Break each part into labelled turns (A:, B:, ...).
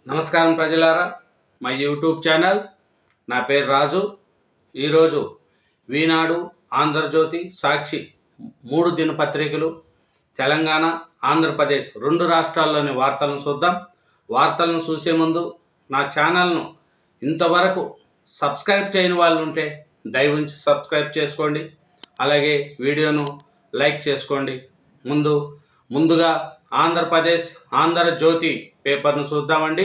A: నమస్కారం ప్రజలారా, మా యూట్యూబ్ ఛానల్. నా పేరు రాజు. ఈరోజు ఈనాడు, ఆంధ్రజ్యోతి, సాక్షి 3 దినపత్రికలు తెలంగాణ, ఆంధ్రప్రదేశ్ 2 రాష్ట్రాల్లోని వార్తలను చూద్దాం. వార్తలను చూసే ముందు నా ఛానల్ను ఇంతవరకు సబ్స్క్రైబ్ చేయని వాళ్ళు ఉంటే దయవుంచి సబ్స్క్రైబ్ చేసుకోండి. అలాగే వీడియోను లైక్ చేసుకోండి. ముందుగా ఆంధ్రప్రదేశ్ ఆంధ్రజ్యోతి పేపర్ను చూద్దామండి.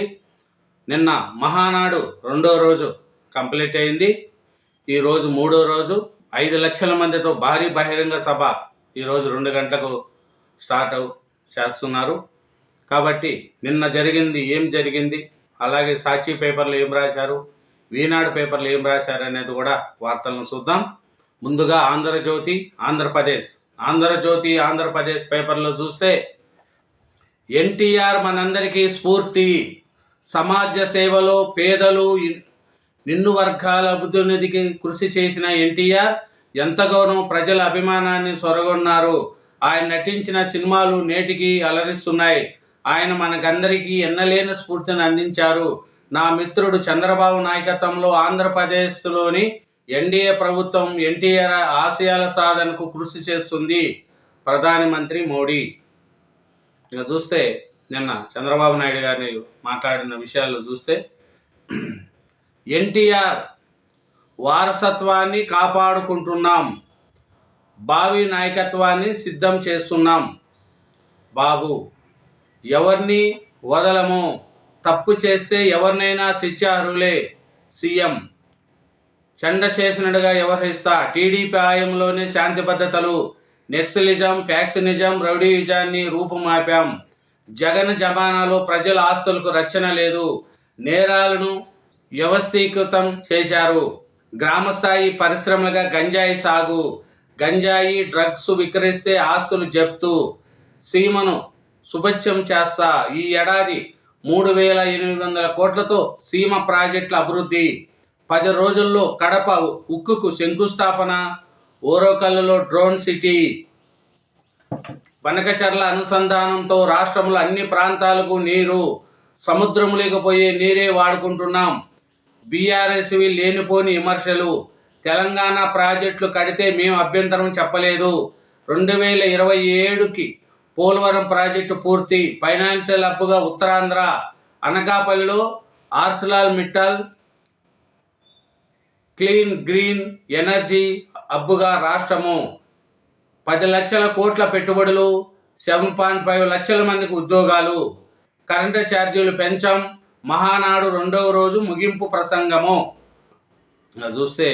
A: నిన్న మహానాడు 2వ రోజు కంప్లీట్ అయింది. ఈరోజు 3వ రోజు 5 లక్షల మందితో భారీ బహిరంగ సభ ఈరోజు 2 గంటలకు స్టార్ట్ చేస్తున్నారు. కాబట్టి నిన్న ఏం జరిగింది, అలాగే సాక్షి పేపర్లు ఏం రాశారు, ఈనాడు పేపర్లు ఏం రాశారు అనేది కూడా వార్తలను చూద్దాం. ముందుగా ఆంధ్రజ్యోతి ఆంధ్రప్రదేశ్ పేపర్లో చూస్తే, ఎన్టీఆర్ మనందరికీ స్ఫూర్తి, సమాజ సేవలో పేదలు నిన్ను వర్గాల అభివృద్ధికి కృషి చేసిన ఎన్టీఆర్ ఎంతగానో ప్రజల అభిమానాన్ని సొరగొన్నారు. ఆయన నటించిన సినిమాలు నేటికి అలరిస్తున్నాయి. ఆయన మనకందరికీ ఎన్నలేని స్ఫూర్తిని అందించారు. నా మిత్రుడు చంద్రబాబు నాయకత్వంలో ఆంధ్రప్రదేశ్లోని ఎన్డీఏ ప్రభుత్వం ఎన్టీఆర్ ఆశయాల సాధనకు కృషి చేస్తుంది. ప్రధానమంత్రి మోడీ. ఇక చూస్తే నిన్న చంద్రబాబు నాయుడు గారిని మాట్లాడిన విషయాలు చూస్తే, ఎన్టీఆర్ వారసత్వాన్ని కాపాడుకుంటున్నాం, భావి నాయకత్వాన్ని సిద్ధం చేస్తున్నాం. బాబు, ఎవరిని వదలము, తప్పు చేస్తే ఎవరినైనా శిక్షార్హులే. సీఎం చండశేషనుడిగా వ్యవహరిస్తా. టీడీపీ హయాంలోనే శాంతి భద్రతలు, నెక్సలిజం, ఫ్యాక్షనిజం, రౌడీయిజాన్ని రూపుమాపాం. జగన్ జమానాలో ప్రజల ఆస్తులకు రక్షణ లేదు, నేరాలను వ్యవస్థీకృతం చేశారు. గ్రామస్థాయి పరిశ్రమలుగా గంజాయి సాగు, గంజాయి డ్రగ్స్ విక్రయిస్తే ఆస్తులు జప్తు. సీమను సుభిక్షం చేస్తా. ఈ ఏడాది 3,800 కోట్లతో సీమ ప్రాజెక్టుల అభివృద్ధి. 10 రోజుల్లో కడప ఉక్కుకు శంకుస్థాపన. ఓరోకల్లులో డ్రోన్ సిటీ. బనకచర్ల అనుసంధానంతో రాష్ట్రంలో అన్ని ప్రాంతాలకు నీరు, సముద్రంలోకి పోయే నీరే వాడుకుంటున్నాం. బీఆర్ఎస్వి లేనిపోని విమర్శలు. తెలంగాణ ప్రాజెక్టులు కడితే మేము అభ్యంతరం చెప్పలేదు. 2027కి పోలవరం ప్రాజెక్టు పూర్తి. ఫైనాన్షియల్ హబ్గా ఉత్తరాంధ్ర. అనకాపల్లిలో Arcelor Mittal clean green energy హబ్గా రాష్ట్రము. 10 లక్షల కోట్ల పెట్టుబడులు, 7.5 లక్షల మందికి ఉద్యోగాలు. కరెంటు ఛార్జీలు పెంచాం. మహానాడు 2వ రోజు ముగింపు ప్రసంగము. చూస్తే,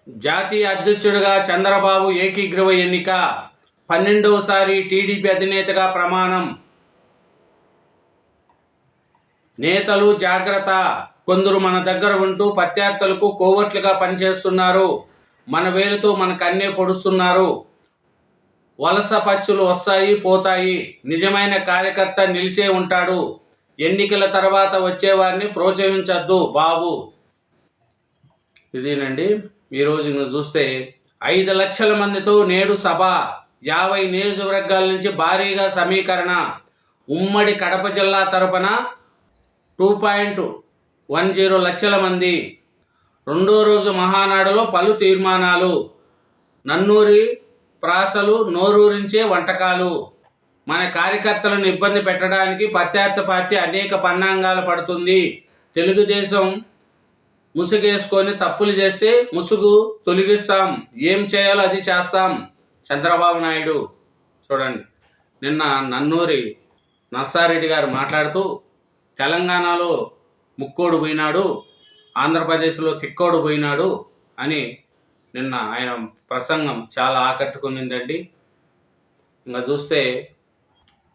A: జాతీయ అధ్యక్షుడిగా చంద్రబాబు ఏకీగ్రీవ ఎన్నిక. 12వసారి టీడీపీ అధినేతగా ప్రమాణం. నేతలు జాగ్రత్త, కొందరు మన దగ్గర ఉంటూ ప్రత్యర్థులకు కోవర్ట్లుగా పనిచేస్తున్నారు. మన వేలుతో మన కన్నే పొడుస్తున్నారు. వలస పచ్చులు వస్తాయి పోతాయి, నిజమైన కార్యకర్త నిలిచే ఉంటాడు. ఎన్నికల తర్వాత వచ్చేవారిని ప్రోత్సహించద్దు బాబు. ఇదేనండి. ఈరోజు చూస్తే 5 లక్షల మందితో నేడు సభ. 50 నియోజకవర్గాల నుంచి భారీగా సమీకరణ. ఉమ్మడి కడప జిల్లా తరపున 2.10 లక్షల మంది. 2వ రోజు మహానాడులో పలు తీర్మానాలు. నన్నూరి ప్రాసలు, నోరూరించే వంటకాలు. మన కార్యకర్తలను ఇబ్బంది పెట్టడానికి ప్రత్యర్థి పార్టీ అనేక పన్నాంగాలు పడుతుంది. తెలుగుదేశం ముసుగేసుకొని తప్పులు చేస్తే ముసుగు తొలగిస్తాం, ఏం చేయాలో అది చేస్తాం. చంద్రబాబు నాయుడు. చూడండి, నిన్న నన్నూరి నర్సారెడ్డి గారు మాట్లాడుతూ, తెలంగాణలో ముక్కోడు పోయినాడు, ఆంధ్రప్రదేశ్లో తిక్కోడు పోయినాడు అని నిన్న ఆయన ప్రసంగం చాలా ఆకట్టుకునిందండి. ఇంకా చూస్తే,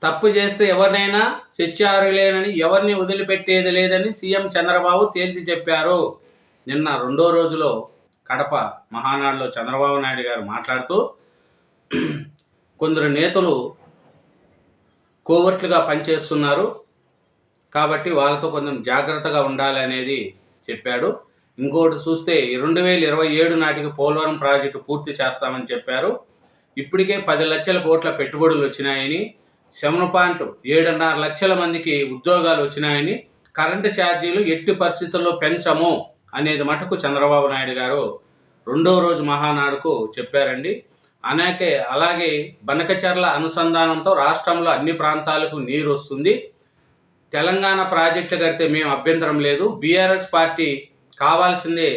A: తప్పు చేస్తే ఎవరినైనా శిక్షార్హులేనని, ఎవరిని వదిలిపెట్టేది లేదని సీఎం చంద్రబాబు తేల్చి చెప్పారు. నిన్న 2వ రోజులో కడప మహానాడులో చంద్రబాబు నాయుడు గారు మాట్లాడుతూ, కొందరు నేతలు కోవర్ట్లుగా పనిచేస్తున్నారు కాబట్టి వాళ్ళతో కొంచెం జాగ్రత్తగా ఉండాలి అనేది చెప్పాడు. ఇంకోటి చూస్తే, 2027 నాటికి పోలవరం ప్రాజెక్టు పూర్తి చేస్తామని చెప్పారు. ఇప్పటికే 10 లక్షల కోట్ల పెట్టుబడులు వచ్చినాయని, 7.7.5 లక్షల మందికి ఉద్యోగాలు వచ్చినాయని, కరెంటు ఛార్జీలు ఎట్టి పరిస్థితుల్లో పెంచము అనేది మటుకు చంద్రబాబు నాయుడు గారు రెండో రోజు మహానాడుకు చెప్పారండి. అలాగే బనకచర్ల అనుసంధానంతో రాష్ట్రంలో అన్ని ప్రాంతాలకు నీరు వస్తుంది. తెలంగాణ ప్రాజెక్టులు కడితే మేము అభ్యంతరం లేదు, బీఆర్ఎస్ పార్టీ కావాల్సిందే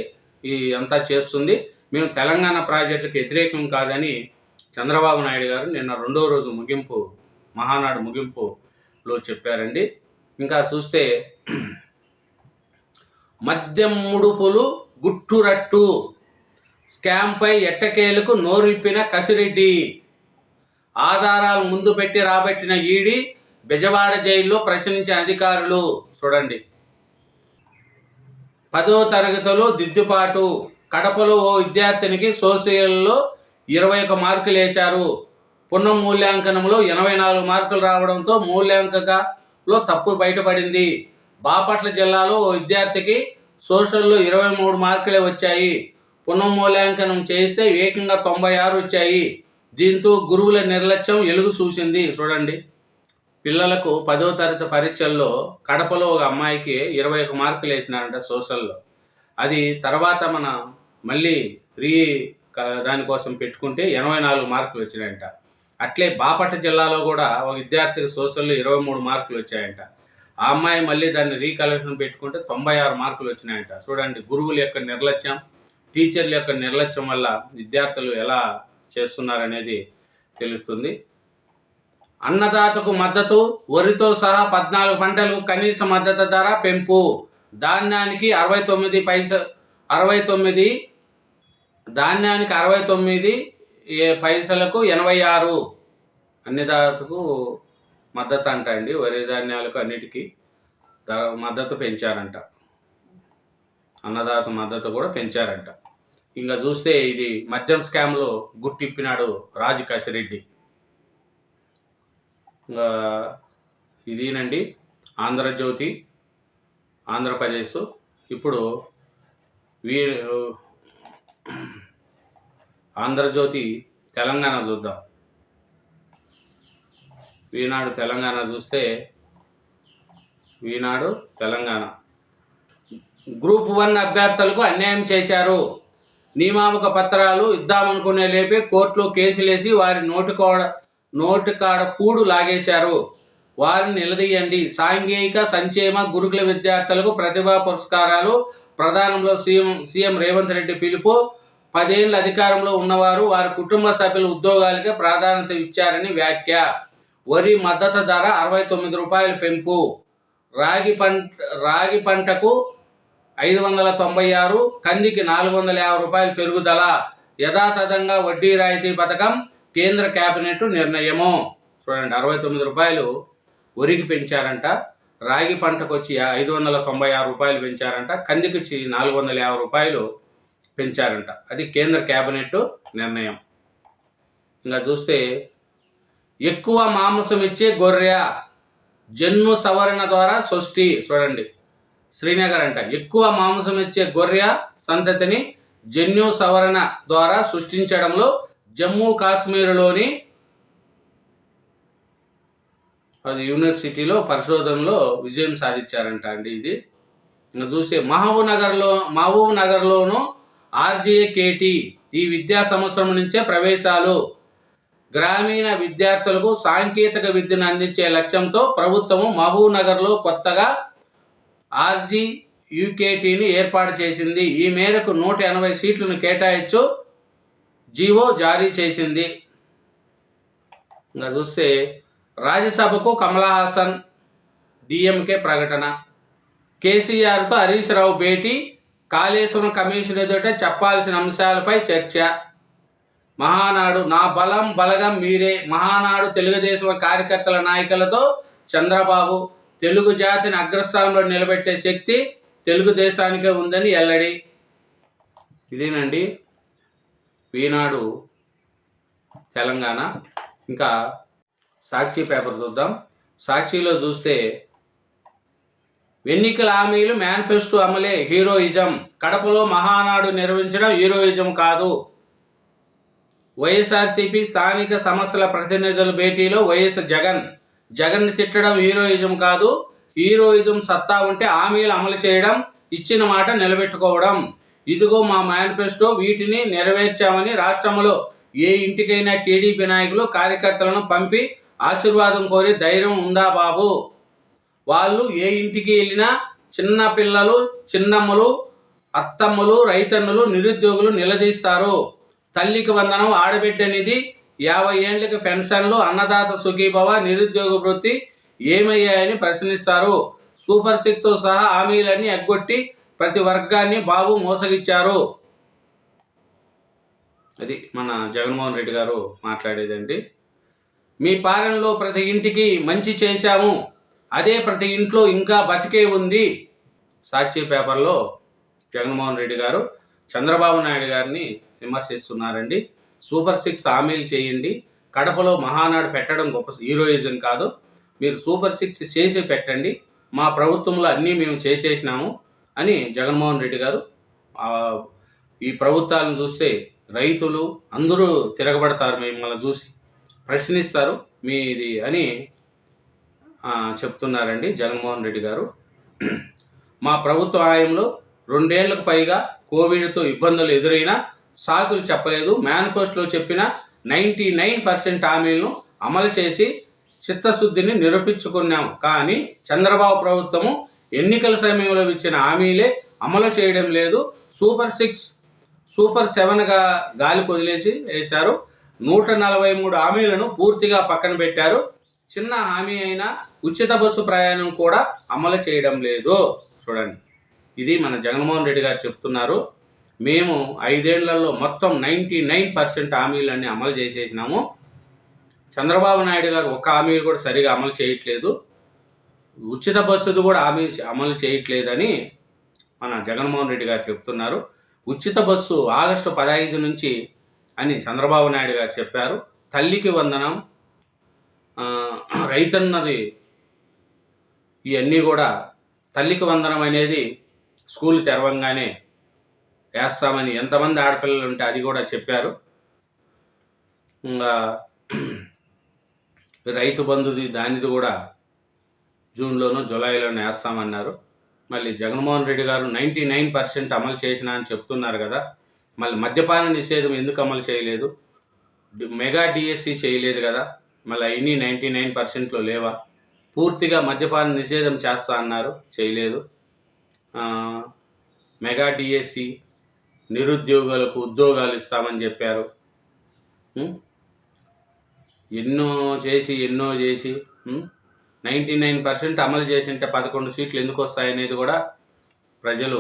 A: ఈ అంతా చేస్తుంది, మేము తెలంగాణ ప్రాజెక్టులకు వ్యతిరేకం కాదని చంద్రబాబు నాయుడు గారు నిన్న రెండో రోజు మహానాడు ముగింపులో చెప్పారండి. ఇంకా చూస్తే మద్యం ముడుపులు గుట్టురట్టు స్కామ్పై ఎట్టకేలకు నోరిప్పిన కసిరెడ్డి. ఆధారాలు ముందు పెట్టి రాబట్టిన ఈడీ బెజవాడ జైల్లో ప్రశ్నించిన అధికారులు. చూడండి, 10వ తరగతిలో దిద్దుబాటు. కడపలో ఓ విద్యార్థినికి సోషల్లో 21 మార్కులు వేశారు. పునఃమూల్యాంకనంలో 84 మార్కులు రావడంతో మూల్యాంకనంలో తప్పు బయటపడింది. బాపట్ల జిల్లాలో ఓ విద్యార్థికి సోషల్లో 23 మార్కులే వచ్చాయి. పునఃమూల్యాంకనం చేస్తే ఏకంగా 96 వచ్చాయి. దీంతో గురువుల నిర్లక్ష్యం వెలుగు చూసింది. చూడండి, పిల్లలకు 10వ తరగతి పరీక్షల్లో కడపలో ఒక అమ్మాయికి 21 మార్కులు వేసినారంట సోషల్లో. అది తర్వాత మన మళ్ళీ దానికోసం పెట్టుకుంటే 84 మార్కులు వచ్చినాయంట. అట్లే బాపట్ల జిల్లాలో కూడా ఒక విద్యార్థికి సోషల్లో 23 మార్కులు వచ్చాయంట. ఆ అమ్మాయి మళ్ళీ దాన్ని రీకలెక్షన్ పెట్టుకుంటే 96 మార్కులు వచ్చినాయంట. చూడండి, గురువుల యొక్క నిర్లక్ష్యం, టీచర్ల యొక్క నిర్లక్ష్యం వల్ల విద్యార్థులు ఎలా చేస్తున్నారనేది తెలుస్తుంది. అన్నదాతకు మద్దతు. వరితో సహా 14 పంటలకు కనీస మద్దతు ధర పెంపు. ధాన్యానికి 69 పైసలకు 86. అన్నదాతకు మద్దతు అంట అండి. వరి ధాన్యాలకు అన్నిటికీ మద్దతు పెంచారంట. అన్నదాత మద్దతు కూడా పెంచారంట. ఇంకా చూస్తే ఇది మద్యం స్కామ్లో గుట్టిప్పినాడు రాజు కసిరెడ్డి. ఇంకా ఇదేనండి ఆంధ్రజ్యోతి ఆంధ్రప్రదేశ్. ఇప్పుడు ఆంధ్రజ్యోతి తెలంగాణ చూద్దాం. ఈనాడు తెలంగాణ చూస్తే ఈనాడు తెలంగాణ గ్రూప్ 1 అభ్యర్థులకు అన్యాయం చేశారు. నియామక పత్రాలు ఇద్దామనుకునే లేపే కోర్టులో కేసులేసి వారి నోటికాడ కూడు లాగేశారు. వారిని నిలదీయండి. సాంఘిక సంక్షేమ గురుకుల విద్యార్థులకు ప్రతిభా పురస్కారాలు ప్రదానంలో సీఎం రేవంత్ రెడ్డి పిలుపు. 10 ఏళ్ల అధికారంలో ఉన్నవారు వారి కుటుంబ సభ్యుల ఉద్యోగాలకే ప్రాధాన్యత ఇచ్చారని వ్యాఖ్య. వరి మద్దతు ధర 69 రూపాయలు పెంపు. రాగి పంటకు 596, కందికి 450 రూపాయలు పెరుగుదల. యథాతథంగా వడ్డీ రాయితీ పథకం కేంద్ర కేబినెట్ నిర్ణయము. చూడండి, 69 రూపాయలు వరికి పెంచారంట. రాగి పంటకు వచ్చి 596 రూపాయలు పెంచారంట. కందికి వచ్చి 450 రూపాయలు పెంచారంట. అది కేంద్ర కేబినెట్ నిర్ణయం. ఇంకా చూస్తే ఎక్కువ మాంసం ఇచ్చే గొర్రె జన్ను సవరణ ద్వారా సృష్టి. చూడండి, శ్రీనగర్ అంట. ఎక్కువ మాంసం ఇచ్చే గొర్రె సంతతిని జన్యు సవరణ ద్వారా సృష్టించడంలో జమ్మూ కాశ్మీర్లోని యూనివర్సిటీలో పరిశోధనలో విజయం సాధించారంట అండి. ఇది ఇంకా చూస్తే మహబూబ్ నగర్లోను RJKT ఈ విద్యా సంవత్సరం నుంచే ప్రవేశాలు. గ్రామీణ విద్యార్థులకు సాంకేతిక విద్యను అందించే లక్ష్యంతో ప్రభుత్వము మహబూబ్ నగర్లో కొత్తగా RJUKTని ఏర్పాటు చేసింది. ఈ మేరకు 180 సీట్లను కేటాయించు జీవో జారీ చేసింది. ఇంకా చూస్తే రాజ్యసభకు కమలహాసన్ DMK ప్రకటన. కేసీఆర్తో హరీష్ రావు భేటీ. కాళేశ్వరం కమిషన్ ఎదుట చెప్పాల్సిన అంశాలపై చర్చ. మహానాడు నా బలం బలగం మీరే. మహానాడు తెలుగుదేశం కార్యకర్తల నాయకులతో చంద్రబాబు. తెలుగు జాతిని అగ్రస్థానంలో నిలబెట్టే శక్తి తెలుగుదేశానికే ఉందని వెల్లడి. ఇదేనండి ఈనాడు తెలంగాణ. ఇంకా సాక్షి పేపర్ చూద్దాం. సాక్షిలో చూస్తే ఎన్నికల హామీలు మేనిఫెస్టో అమలే హీరోయిజం. కడపలో మహానాడు నిర్వహించడం హీరోయిజం కాదు. వైఎస్ఆర్సీపీ స్థానిక సమస్యల ప్రతినిధుల భేటీలో వైఎస్ జగన్ తిట్టడం హీరోయిజం కాదు, హీరోయిజం సత్తా ఉంటే హామీలు అమలు చేయడం, ఇచ్చిన మాట నిలబెట్టుకోవడం. ఇదిగో మా మేనిఫెస్టో, వీటిని నెరవేర్చామని రాష్ట్రంలో ఏ ఇంటికైనా టీడీపీ నాయకులు కార్యకర్తలను పంపి ఆశీర్వాదం కోరి ధైర్యం ఉందా బాబు? వాళ్ళు ఏ ఇంటికి వెళ్ళినా చిన్న పిల్లలు, చిన్నమ్మలు, అత్తమ్మలు, రైతన్నులు, నిరుద్యోగులు నిలదీస్తారు. తల్లికి వందనం, ఆడబిడ్డ నిధి, 50 ఏళ్లకి పెన్షన్లు, అన్నదాత సుఖీభవ, నిరుద్యోగ వృత్తి ఏమయ్యాయని ప్రశ్నిస్తారు. సూపర్ 6తో సహా హామీలన్నీ ఎగ్గొట్టి ప్రతి వర్గాన్ని బాబు మోసగిచ్చారు. అది మన జగన్మోహన్ రెడ్డి గారు మాట్లాడేదండి. మీ పాలనలో ప్రతి ఇంటికి మంచి చేశాము, అదే ప్రతి ఇంట్లో ఇంకా బతికే ఉంది. సాక్షి పేపర్లో జగన్మోహన్ రెడ్డి గారు చంద్రబాబు నాయుడు గారిని విమర్శిస్తున్నారండి. సూపర్ 6 హామీలు చేయండి, కడపలో మహానాడు పెట్టడం గొప్ప హీరోయిజం కాదు, మీరు సూపర్ 6 చేసి పెట్టండి, మా ప్రభుత్వంలో అన్నీ మేము చేసేసినాము అని జగన్మోహన్ రెడ్డి గారు ఈ ప్రభుత్వాలను చూస్తే రైతులు అందరూ తిరగబడతారు, మిమ్మల్ని చూసి ప్రశ్నిస్తారు మీది అని చెప్తున్నారండి జగన్మోహన్ రెడ్డి గారు. మా ప్రభుత్వ హయాంలో 2 ఏళ్లకు పైగా కోవిడ్తో ఇబ్బందులు ఎదురైనా సాకులు చెప్పలేదు. మేనిఫెస్టోలో చెప్పిన 99% హామీలను అమలు చేసి చిత్తశుద్ధిని నిరూపించుకున్నాం. కానీ చంద్రబాబు ప్రభుత్వము ఎన్నికల సమయంలో ఇచ్చిన హామీలే అమలు చేయడం లేదు. సూపర్ 6, సూపర్ 7గా గాలి వదిలేసి వేశారు. 143 హామీలను పూర్తిగా పక్కన పెట్టారు. చిన్న హామీ అయినా ఉచిత బస్సు ప్రయాణం కూడా అమలు చేయడం లేదు. చూడండి, ఇది మన జగన్మోహన్ రెడ్డి గారు చెప్తున్నారు. మేము 5 ఏళ్లలో మొత్తం 99% హామీలన్నీ అమలు చేసేసినాము. చంద్రబాబు నాయుడు గారు ఒక్క హామీ కూడా సరిగా అమలు చేయట్లేదు, ఉచిత బస్సుది కూడా హామీ అమలు చేయట్లేదని మన జగన్మోహన్ రెడ్డి గారు చెప్తున్నారు. ఉచిత బస్సు ఆగస్టు 15 నుంచి అని చంద్రబాబు నాయుడు గారు చెప్పారు. తల్లికి వందనం, రైతన్నది, ఇవన్నీ కూడా తల్లికి వందనం అనేది స్కూల్ తెరవంగానే వేస్తామని ఎంతమంది ఆడపిల్లలు ఉంటే అది కూడా చెప్పారు. ఇంకా రైతు బంధుది దానిది కూడా జూన్లోనూ జూలైలోనూ వేస్తామన్నారు. మళ్ళీ జగన్మోహన్ రెడ్డి గారు 99% అమలు చేసినా అని చెప్తున్నారు కదా, మళ్ళీ మద్యపాన నిషేధం ఎందుకు అమలు చేయలేదు? మెగా డిఎస్సి చేయలేదు కదా, మళ్ళీ ఇన్ని 99%లో లేవా? పూర్తిగా మద్యపాన నిషేధం చేస్తా అన్నారు, చేయలేదు. మెగా డిఎస్సి, నిరుద్యోగులకు ఉద్యోగాలు ఇస్తామని చెప్పారు. ఎన్నో చేసి 99% అమలు చేసింటే 11 సీట్లు ఎందుకు వస్తాయనేది కూడా ప్రజలు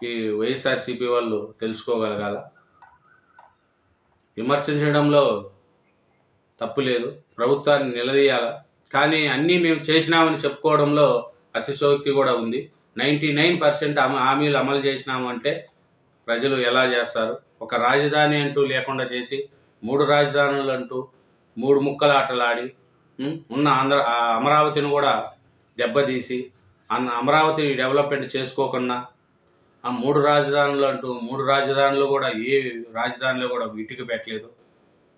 A: ఈ వైఎస్ఆర్సీపీ వాళ్ళు తెలుసుకోగలగాల. విమర్శించడంలో తప్పు లేదు, ప్రభుత్వాన్ని నిలదీయాల. కానీ అన్నీ మేము చేసినామని చెప్పుకోవడంలో అతిశయోక్తి కూడా ఉంది. 99% హామీలు అమలు చేసినాము అంటే ప్రజలు ఎలా చేస్తారు? ఒక రాజధాని అంటూ లేకుండా చేసి 3 రాజధానులు అంటూ 3 ముక్కలాటలాడి ఉన్న అమరావతిని కూడా దెబ్బతీసి అమరావతి డెవలప్మెంట్ చేసుకోకుండా 3 రాజధానులు అంటూ 3 రాజధానులు కూడా ఏ రాజధానిలో కూడా ఇటుక పెట్టలేదు.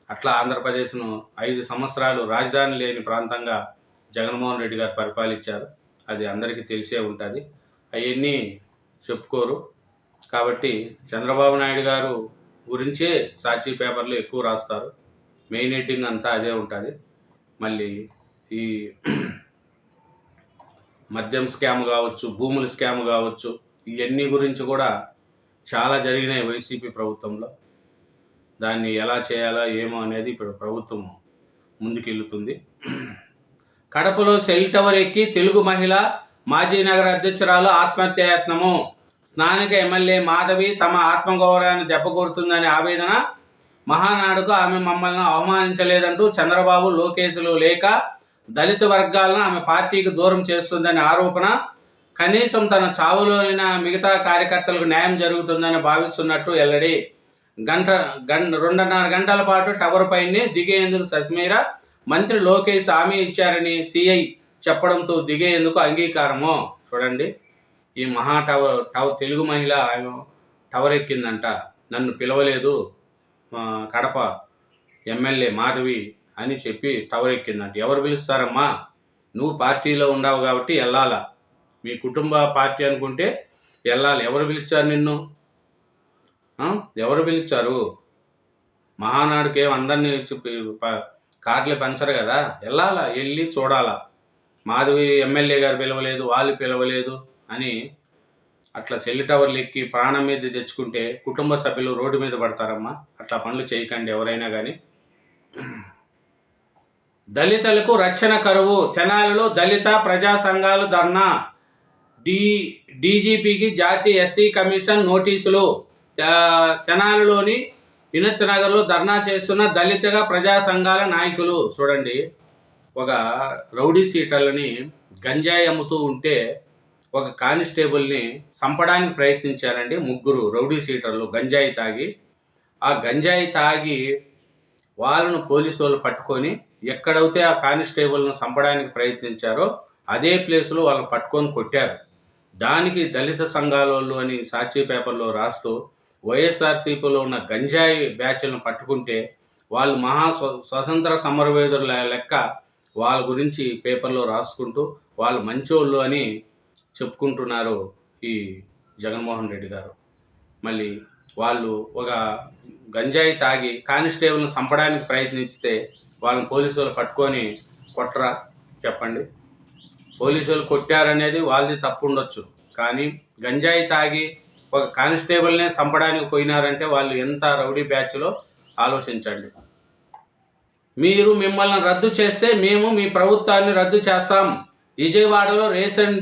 A: అట్లా ఆంధ్రప్రదేశ్ను 5 సంవత్సరాలు రాజధాని లేని ప్రాంతంగా జగన్మోహన్ రెడ్డి గారు పరిపాలించారు. అది అందరికీ తెలిసే ఉంటుంది, అవన్నీ చెప్పుకోరు. కాబట్టి చంద్రబాబు నాయుడు గారు గురించే సాక్షి పేపర్లు ఎక్కువ రాస్తారు, మెయిన్ హెడ్డింగ్ అంతా అదే ఉంటుంది. మళ్ళీ ఈ మద్యం స్కామ్ కావచ్చు, భూముల స్కామ్ కావచ్చు, ఇవన్నీ గురించి కూడా చాలా జరిగినాయి వైసీపీ ప్రభుత్వంలో. దాన్ని ఎలా చేయాలో ఏమో అనేది ఇప్పుడు ప్రభుత్వం ముందుకెళ్తుంది. కడపలో సెల్ టవర్ ఎక్కి తెలుగు మహిళ మాజీ నగర అధ్యక్షురాలు ఆత్మహత్యాయత్నము. స్థానిక ఎమ్మెల్యే మాధవి తమ ఆత్మగౌరవాన్ని దెబ్బకొడుతుందనే ఆవేదన. మహానాడుకు ఆమె మమ్మల్ని అవమానించలేదంటూ చంద్రబాబు, లోకేశులు లేక దళిత వర్గాలను ఆమె పార్టీకి దూరం చేస్తుందనే ఆరోపణ. కనీసం తన చావులోనైనా మిగతా కార్యకర్తలకు న్యాయం జరుగుతుందని భావిస్తున్నట్టు వెల్లడి. 2.5 గంటల పాటు టవర్ పైనే దిగేందుకు సస్మీర, మంత్రి లోకేష్ హామీ ఇచ్చారని సిఐ చెప్పడంతో దిగేందుకు అంగీకారము. చూడండి, ఈ మహా టవర్ తెలుగు మహిళ టవర్ ఎక్కిందంట, నన్ను పిలవలేదు కడప ఎమ్మెల్యే మాధవి అని చెప్పి టవర్ ఎక్కిందంట. ఎవరు పిలుస్తారమ్మా? నువ్వు పార్టీలో ఉండవు కాబట్టి వెళ్ళాలా. మీ కుటుంబ పార్టీ అనుకుంటే వెళ్ళాలి. ఎవరు పిలిచారు నిన్ను? ఎవరు పిలిచారు? మహానాడుకి ఏం అందరినీ కార్లు పెంచరు కదా. వెళ్ళాలా, వెళ్ళి చూడాలా. మాధవి ఎమ్మెల్యే గారు పిలవలేదు, వాళ్ళు పిలవలేదు అని అట్లా సెల్ టవర్లు ఎక్కి ప్రాణం మీద తెచ్చుకుంటే కుటుంబ సభ్యులు రోడ్డు మీద పడతారమ్మా. అట్లా పనులు చేయకండి ఎవరైనా కానీ. దళితులకు రక్షణ కరువు. తెనాలిలో దళిత ప్రజా సంఘాలు ధర్నా. డీజీపీకి జాతీయ ఎస్సీ కమిషన్ నోటీసులు. తెనాలిలోని వినత్ నగర్లో ధర్నా చేస్తున్న దళితగా ప్రజా సంఘాల నాయకులు. చూడండి, ఒక రౌడీ సీటర్లని గంజాయి అమ్ముతూ ఉంటే ఒక కానిస్టేబుల్ని చంపడానికి ప్రయత్నించారండి. ముగ్గురు రౌడీ సీటర్లు గంజాయి తాగి. ఆ గంజాయి తాగి వాళ్ళను పోలీసు వాళ్ళు పట్టుకొని ఎక్కడైతే ఆ కానిస్టేబుల్ను చంపడానికి ప్రయత్నించారో అదే ప్లేస్లో వాళ్ళని పట్టుకొని కొట్టారు. దానికి దళిత సంఘాల వాళ్ళు అని సాక్షి పేపర్లో రాస్తూ వైఎస్ఆర్సీపీలో ఉన్న గంజాయి బ్యాచ్లను పట్టుకుంటే వాళ్ళు స్వతంత్ర సమరవేదుల లెక్క వాళ్ళ గురించి పేపర్లో రాసుకుంటూ వాళ్ళు మంచోళ్ళు అని చెప్పుకుంటున్నారు ఈ జగన్మోహన్ రెడ్డి గారు. మళ్ళీ వాళ్ళు ఒక గంజాయి తాగి కానిస్టేబుల్ని చంపడానికి ప్రయత్నిస్తే వాళ్ళని పోలీసులు పట్టుకొని కొట్టరా చెప్పండి. పోలీసులు కొట్టారనేది వాళ్ళది తప్పు ఉండొచ్చు, కానీ గంజాయి తాగి ఒక కానిస్టేబుల్నే చంపడానికి పోయినారంటే వాళ్ళు ఎంత రౌడీ బ్యాచ్లో ఆలోచించండి. మీరు మిమ్మల్ని రద్దు చేస్తే మేము మీ ప్రభుత్వాన్ని రద్దు చేస్తాం. విజయవాడలో రేషన్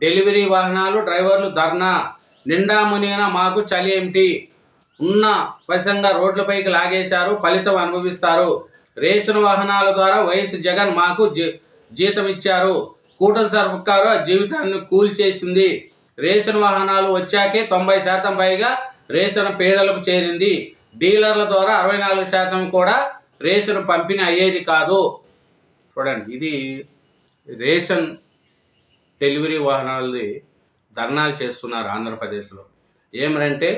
A: డెలివరీ వాహనాలు డ్రైవర్లు ధర్నా. నిండా మునిగిన మాకు చలి ఏమిటి? ఉన్న వశంగా రోడ్లపైకి లాగేశారు, ఫలితం అనుభవిస్తారు. రేషన్ వాహనాల ద్వారా వైఎస్ జగన్ మాకు జీతం ఇచ్చారు. కూటమి సర్కారు జీవితాన్ని కూల్చేసింది. రేషన్ వాహనాలు వచ్చాకే 90% పైగా రేషన్ పేదలకు చేరింది. డీలర్ల ద్వారా 64% కూడా రేషన్ పంపిణీ అయ్యేది కాదు. చూడండి, ఇది రేషన్ డెలివరీ వాహనాలది ధర్నాలు చేస్తున్నారు ఆంధ్రప్రదేశ్లో. ఏమనంటే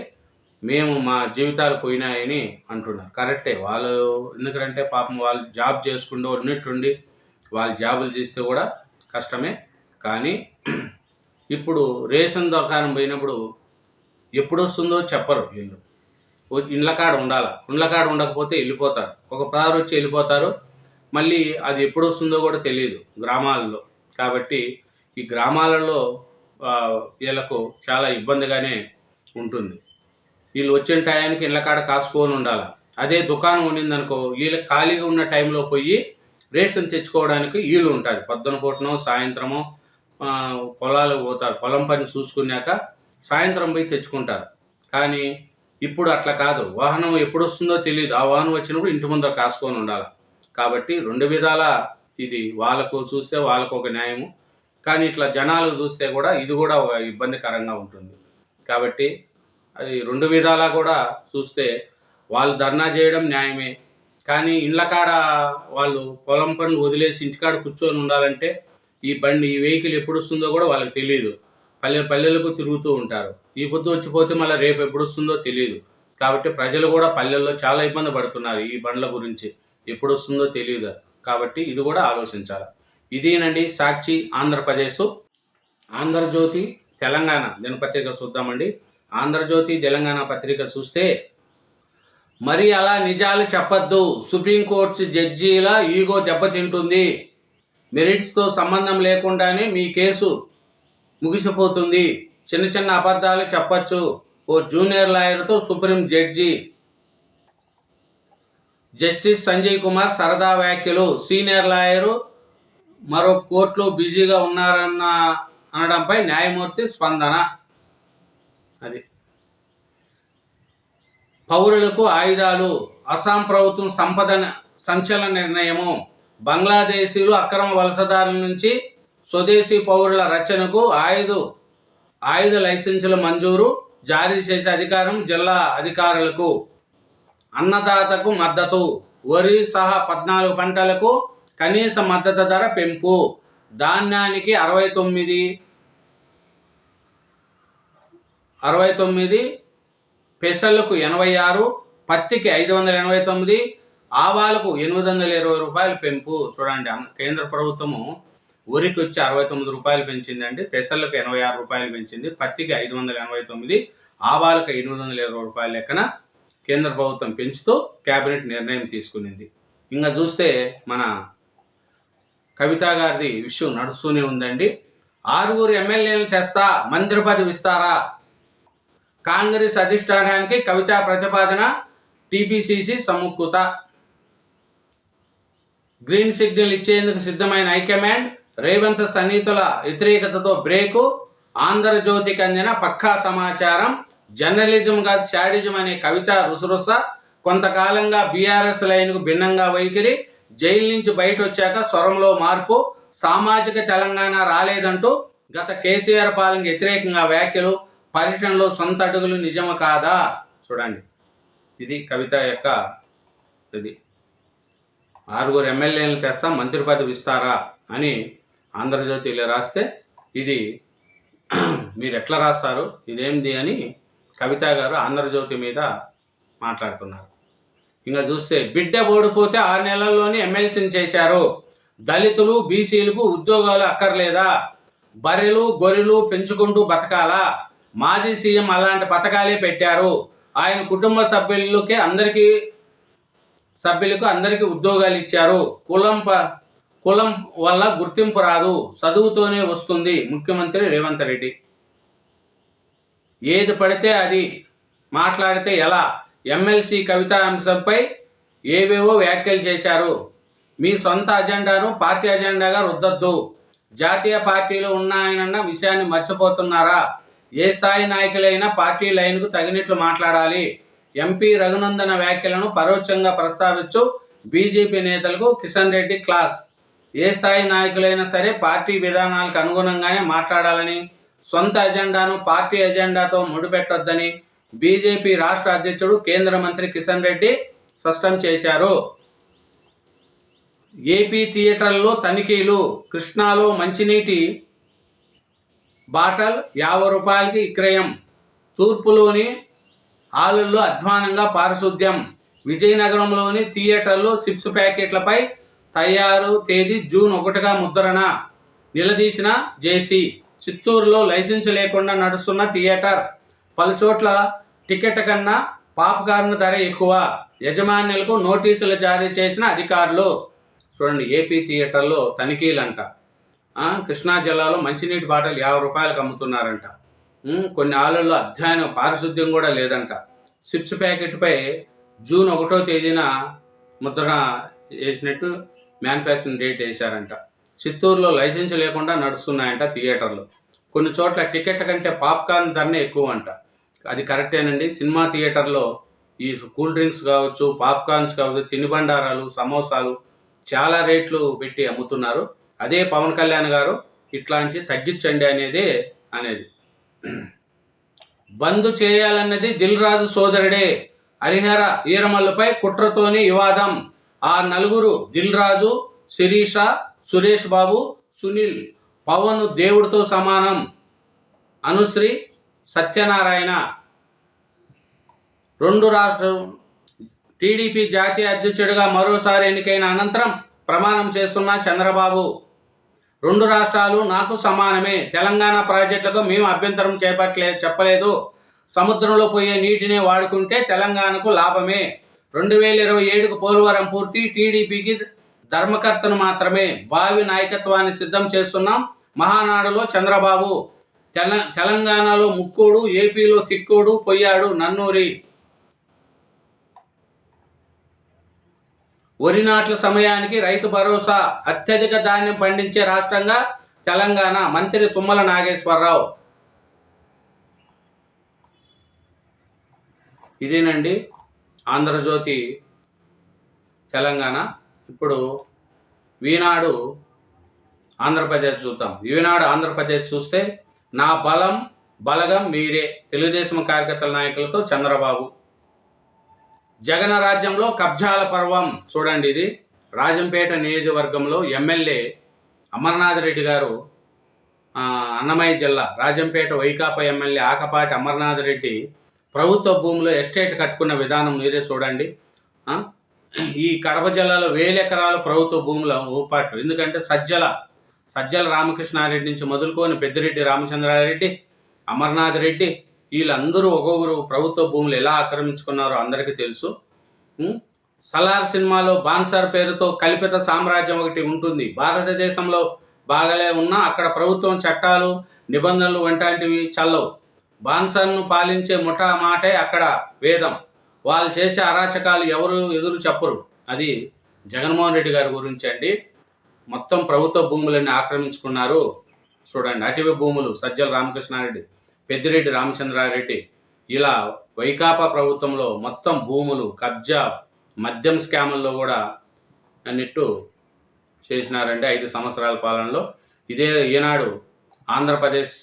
A: మేము మా జీవితాలు పోయినాయని అంటున్నారు. కరెక్టే, వాళ్ళు ఎందుకంటే పాపం వాళ్ళు జాబ్ చేసుకుంటూ ఉన్నట్టుండి వాళ్ళు జాబులు చేస్తే కూడా కష్టమే. కానీ ఇప్పుడు రేషన్ దుకాణం పోయినప్పుడు ఎప్పుడు వస్తుందో చెప్పరు వీళ్ళు. ఇండ్ల కాడ ఉండాలి, ఇండ్ల కాడ ఉండకపోతే వెళ్ళిపోతారు. ఒక ప్రారు వచ్చి వెళ్ళిపోతారు, మళ్ళీ అది ఎప్పుడు వస్తుందో కూడా తెలియదు గ్రామాలలో. కాబట్టి ఈ గ్రామాలలో వీళ్ళకు చాలా ఇబ్బందిగానే ఉంటుంది. వీళ్ళు వచ్చిన టయానికి ఇళ్ళ కాడ కాసుకొని ఉండాలి. అదే దుకాణం ఉండిందనుకో, వీళ్ళకి ఖాళీగా ఉన్న టైంలో పోయి రేషన్ తెచ్చుకోవడానికి వీలు ఉంటుంది. పొద్దున పూటనో సాయంత్రమో పొలాలకు పోతారు, పొలం పని చూసుకున్నాక సాయంత్రం పోయి తెచ్చుకుంటారు. కానీ ఇప్పుడు అట్లా కాదు, వాహనం ఎప్పుడు వస్తుందో తెలియదు. ఆ వాహనం వచ్చినప్పుడు ఇంటి ముందర కాసుకొని ఉండాలి. కాబట్టి రెండు విధాల ఇది వాళ్ళకు చూస్తే వాళ్ళకు ఒక న్యాయము, కానీ ఇట్లా జనాలకు చూస్తే కూడా ఇది కూడా ఒక ఇబ్బందికరంగా ఉంటుంది. కాబట్టి అది రెండు విధాలా కూడా చూస్తే వాళ్ళు ధర్నా చేయడం న్యాయమే. కానీ ఇండ్ల కాడ వాళ్ళు పొలం పనులు వదిలేసి ఇంటికాడ కూర్చొని ఉండాలంటే ఈ వెహికల్ ఎప్పుడు వస్తుందో కూడా వాళ్ళకి తెలియదు. పల్లెలకు తిరుగుతూ ఉంటారు. ఈ పొద్దు వచ్చిపోతే మళ్ళీ రేపు ఎప్పుడు వస్తుందో తెలియదు. కాబట్టి ప్రజలు కూడా పల్లెల్లో చాలా ఇబ్బంది పడుతున్నారు ఈ బండ్ల గురించి. ఎప్పుడు వస్తుందో తెలియదు. కాబట్టి ఇది కూడా ఆలోచించాలి. ఇదేనండి సాక్షి ఆంధ్రప్రదేశ్. ఆంధ్రజ్యోతి తెలంగాణ దినపత్రిక చూద్దామండి. ఆంధ్రజ్యోతి తెలంగాణ పత్రిక చూస్తే, మరి అలా నిజాలు చెప్పద్దు, సుప్రీంకోర్టు జడ్జీల ఈగో దెబ్బతింటుంది, మెరిట్స్తో సంబంధం లేకుండానే మీ కేసు ముగిసిపోతుంది, చిన్న చిన్న అబద్ధాలు చెప్పచ్చు, ఓ జూనియర్ లాయర్తో supreme judge. Justice Sanjay Kumar సరదా వ్యాఖ్యలు. సీనియర్ లాయరు మరో కోర్టులో బిజీగా అనడంపై న్యాయమూర్తి స్పందన. అది పౌరులకు ఆయుధాలు. అస్సాం ప్రభుత్వం సంచలన నిర్ణయము. బంగ్లాదేశీలు అక్రమ వలసదారుల నుంచి స్వదేశీ పౌరుల రక్షణకు ఆయుధ లైసెన్సుల మంజూరు జారీ చేసే అధికారం జిల్లా అధికారులకు. అన్నదాతకు మద్దతు. వరి సహా 14 పంటలకు కనీస మద్దతు ధర పెంపు. ధాన్యానికి 69, పెసలకు 86, పత్తికి 589, ఆవాలకు 820 రూపాయలు పెంపు. చూడండి, కేంద్ర ప్రభుత్వము వరికి వచ్చి 69 రూపాయలు పెంచిందండి, పెసర్లకు 86 రూపాయలు పెంచింది, పత్తికి 589, ఆవాలకు 820 రూపాయల లెక్కన కేంద్ర ప్రభుత్వం పెంచుతూ కేబినెట్ నిర్ణయం తీసుకునింది. ఇంకా చూస్తే మన కవిత గారిది విషయం నడుస్తూనే ఉందండి. 6 ఎమ్మెల్యేలు తెస్తా, మంత్రి పదవి ఇస్తారా? కాంగ్రెస్ అధిష్టానానికి కవిత ప్రతిపాదన, టీపీసీసీ సముఖత. గ్రీన్ సిగ్నల్ ఇచ్చేందుకు సిద్ధమైన హైకమాండ్, రేవంత్ సన్నిహితుల వ్యతిరేకతతో బ్రేకు. ఆంధ్రజ్యోతికి అందిన పక్కా సమాచారం. జర్నలిజం కాదు శాడిజం అనే కవిత రుసరుస. కొంతకాలంగా బీఆర్ఎస్ లైన్కు భిన్నంగా వైఖరి. జైలు నుంచి బయట వచ్చాక స్వరంలో మార్పు. సామాజిక తెలంగాణ రాలేదంటూ గత కేసీఆర్ పాలనకు వ్యతిరేకంగా వ్యాఖ్యలు. పర్యటనలో సొంత అడుగులు నిజము కాదా? చూడండి, ఇది కవిత యొక్క ఇది. 6 ఎమ్మెల్యేలను తెస్తా, మంత్రి పదవి ఇస్తారా అని ఆంధ్రజ్యోతిలో రాస్తే, ఇది మీరు ఎట్లా రాస్తారు, ఇదేంది అని కవిత గారు ఆంధ్రజ్యోతి మీద మాట్లాడుతున్నారు. ఇంకా చూస్తే, బిడ్డ ఓడిపోతే 6 నెలల్లోనే ఎమ్మెల్సీని చేశారు. దళితులు బీసీలకు ఉద్యోగాలు అక్కర్లేదా? బర్రెలు గొర్రెలు పెంచుకుంటూ బతకాలా? మాజీ సీఎం అలాంటి పథకాలే పెట్టారు. ఆయన కుటుంబ సభ్యులకు అందరికీ ఉద్యోగాలు ఇచ్చారు. కులం వల్ల గుర్తింపు రాదు, చదువుతోనే వస్తుంది. ముఖ్యమంత్రి రేవంత్ రెడ్డి ఏది పడితే అది మాట్లాడితే ఎలా? ఎమ్మెల్సీ కవిత అంశంపై ఏవేవో వ్యాఖ్యలు చేశారు. మీ సొంత అజెండాను పార్టీ అజెండాగా రుద్దద్దు. జాతీయ పార్టీలు ఉన్నాయన్న విషయాన్ని మర్చిపోతున్నారా? ఏ స్థాయి నాయకులైనా పార్టీ లైన్కు తగినట్లు మాట్లాడాలి. ఎంపీ రఘునందన వ్యాఖ్యలను పరోక్షంగా ప్రస్తావించు బీజేపీ నేతలకు కిషన్ రెడ్డి క్లాస్. ఏ స్థాయి నాయకులైనా సరే పార్టీ విధానాలకు అనుగుణంగానే మాట్లాడాలని, సొంత అజెండాను పార్టీ అజెండాతో ముడిపెట్టొద్దని బీజేపీ రాష్ట్ర అధ్యక్షుడు కేంద్ర మంత్రి కిషన్ రెడ్డి స్పష్టం చేశారు. ఏపీ థియేటర్లలో తనిఖీలు. కృష్ణాలో మంచినీటి బాటల్ 50 రూపాయలకి విక్రయం. తూర్పులోని హాలుల్లో అధ్వానంగా పారిశుద్ధ్యం. విజయనగరంలోని థియేటర్లో చిప్స్ ప్యాకెట్లపై తయారు తేదీ జూన్ 1గా ముద్రణ. నిలదీసిన జేసీ. చిత్తూరులో లైసెన్స్ లేకుండా నడుస్తున్న థియేటర్. పలుచోట్ల టికెట్ కన్నా పాప్కార్న్ ధర ఎక్కువ. యజమానులకు నోటీసులు జారీ చేసిన అధికారులు. చూడండి, ఏపీ థియేటర్లో తనిఖీలంట. కృష్ణా జిల్లాలో మంచినీటి బాటలు 50 రూపాయలకు అమ్ముతున్నారంట. కొన్ని హాలుల్లో అధ్యయనం పారిశుద్ధ్యం కూడా లేదంట. చిప్స్ ప్యాకెట్పై జూన్ 1వ తేదీన ముద్రణ వేసినట్టు మ్యానుఫ్యాక్చరింగ్ డేట్ వేశారంట. చిత్తూరులో లైసెన్స్ లేకుండా నడుస్తున్నాయంట థియేటర్లు. కొన్ని చోట్ల టికెట్ కంటే పాప్కార్న్ ధరనే ఎక్కువ అంట. అది కరెక్టేనండి. సినిమా థియేటర్లో ఈ కూల్ డ్రింక్స్ కావచ్చు, పాప్కార్న్స్ కావచ్చు, తినుబండారాలు, సమోసాలు చాలా రేట్లు పెట్టి అమ్ముతున్నారు. అదే పవన్ కళ్యాణ్ గారు ఇట్లాంటివి తగ్గించండి అనేది. బంద్ చేయాలన్నది దిల్ రాజు సోదరుడే. హరిహర ఈరమల్లుపై కుట్రతోని వివాదం. ఆ నలుగురు దిల్ రాజు, శిరీష, సురేష్ బాబు, సునీల్, పవన్ దేవుడితో సమానం. అనుశ్రీ, సత్యనారాయణ. 2 రాష్ట్ర టీడీపీ జాతీయ అధ్యక్షుడిగా మరోసారి ఎన్నికైన అనంతరం ప్రమాణం చేస్తున్న చంద్రబాబు, 2 రాష్ట్రాలు నాకు సమానమే. తెలంగాణ ప్రాజెక్టులకు మేము అభ్యంతరం చెప్పలేదు. సముద్రంలో పోయే నీటినే వాడుకుంటే తెలంగాణకు లాభమే. 2027కు పోలవరం పూర్తి. టీడీపీకి ధర్మకర్తను మాత్రమే. భావి నాయకత్వాన్ని సిద్ధం చేస్తున్నాం. మహానాడులో చంద్రబాబు. తెలంగాణలో ముక్కోడు, ఏపీలో తిక్కోడు పోయాడు నన్నూరి. వరి నాట్ల సమయానికి రైతు భరోసా. అత్యధిక ధాన్యం పండించే రాష్ట్రంగా తెలంగాణ. మంత్రి తుమ్మల నాగేశ్వరరావు. ఇదేనండి ఆంధ్రజ్యోతి తెలంగాణ. ఇప్పుడు ఈనాడు ఆంధ్రప్రదేశ్ చూద్దాం. ఈనాడు ఆంధ్రప్రదేశ్ చూస్తే, నా బలగం మీరే. తెలుగుదేశం కార్యకర్తల నాయకులతో చంద్రబాబు. జగన్ రాజ్యంలో కబ్జాల పర్వం. చూడండి, ఇది రాజంపేట నియోజకవర్గంలో ఎమ్మెల్యే అమర్నాథ్ రెడ్డి గారు, అన్నమయ్య జిల్లా రాజంపేట వైకాపా ఎమ్మెల్యే ఆకపాటి అమర్నాథ్ రెడ్డి ప్రభుత్వ భూమిలో ఎస్టేట్ కట్టుకున్న విధానం మీరే చూడండి. ఈ కడప జిల్లాలో 1000 ఎకరాలు ప్రభుత్వ భూముల ఊపాట్లు. ఎందుకంటే సజ్జల రామకృష్ణారెడ్డి నుంచి మొదలుకొని పెద్దిరెడ్డి రామచంద్రారెడ్డి, అమర్నాథ్ రెడ్డి, వీళ్ళందరూ ఒక్కొక్కరు ప్రభుత్వ భూములు ఎలా ఆక్రమించుకున్నారో అందరికీ తెలుసు. సలార్ సినిమాలో బాన్సార్ పేరుతో కల్పిత సామ్రాజ్యం ఒకటి ఉంటుంది. భారతదేశంలో బాగాలే ఉన్నా అక్కడ ప్రభుత్వం చట్టాలు నిబంధనలు వంటివి చల్లవు. బాన్సార్ను పాలించే ముఠా మాటే అక్కడ వేదం. వాళ్ళు చేసే అరాచకాలు ఎవరు ఎదురు చెప్పరు. అది జగన్మోహన్ రెడ్డి గారి గురించి అండి. మొత్తం ప్రభుత్వ భూములన్నీ ఆక్రమించుకున్నారు. చూడండి, అటవీ భూములు సజ్జల రామకృష్ణారెడ్డి, పెద్దిరెడ్డి రామచంద్రారెడ్డి, ఇలా వైకాపా ప్రభుత్వంలో మొత్తం భూములు కబ్జా, మద్యం స్కాముల్లో కూడా అన్నిట్టు చేసినారండి 5 సంవత్సరాల పాలనలో. ఇదే ఈనాడు ఆంధ్రప్రదేశ్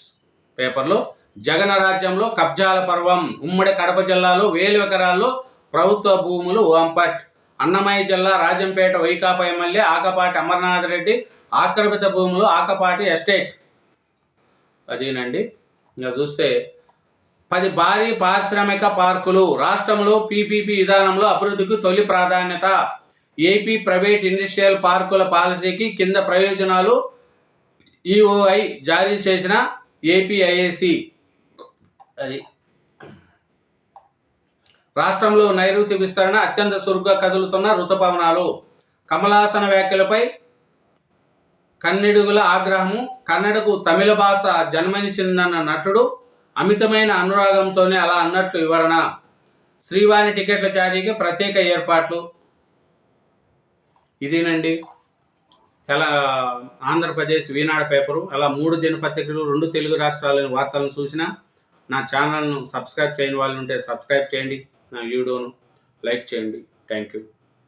A: పేపర్లో జగన్ రాజ్యంలో కబ్జాల పర్వం, ఉమ్మడి కడప జిల్లాలో 1000 ఎకరాల్లో ప్రభుత్వ భూములు వంపట్. అన్నమయ్య జిల్లా రాజంపేట వైకాపా ఎమ్మెల్యే ఆకపాటి అమర్నాథ్ రెడ్డి ఆక్రమిత భూములు ఆకపాటి ఎస్టేట్. అదేనండి. ఇంకా చూస్తే 10 భారీ పారిశ్రామిక పార్కులు. రాష్ట్రంలో పీపీపీ విధానంలో అభివృద్ధికి తొలి ప్రాధాన్యత. ఏపీ ప్రైవేట్ ఇండస్ట్రియల్ పార్కుల పాలసీకి కింద ప్రయోజనాలు. ఈఓఐ జారీ చేసిన ఏపీఐఏసి. అది రాష్ట్రంలో నైరుతి విస్తరణ అత్యంత చురుగ్గా కదులుతున్న ఋతుపవనాలు. కమలాసన వ్యాఖ్యలపై కన్నడిగుల ఆగ్రహము. కన్నడకు తమిళ భాష జన్మనిచ్చిందన్న నటుడు అమితమైన అనురాగంతోనే అలా అన్నట్లు వివరణ. శ్రీవాణి టికెట్ల జారీకి ప్రత్యేక ఏర్పాట్లు. ఇదేనండి ఆంధ్రప్రదేశ్ ఈనాడు పేపరు. అలా 3 దినపత్రికలు 2 తెలుగు రాష్ట్రాలని వార్తలను చూసినా నా ఛానల్ను సబ్స్క్రైబ్ చేయని వాళ్ళు ఉంటే సబ్స్క్రైబ్ చేయండి. నా వీడియోను లైక్ చేయండి. Thank you.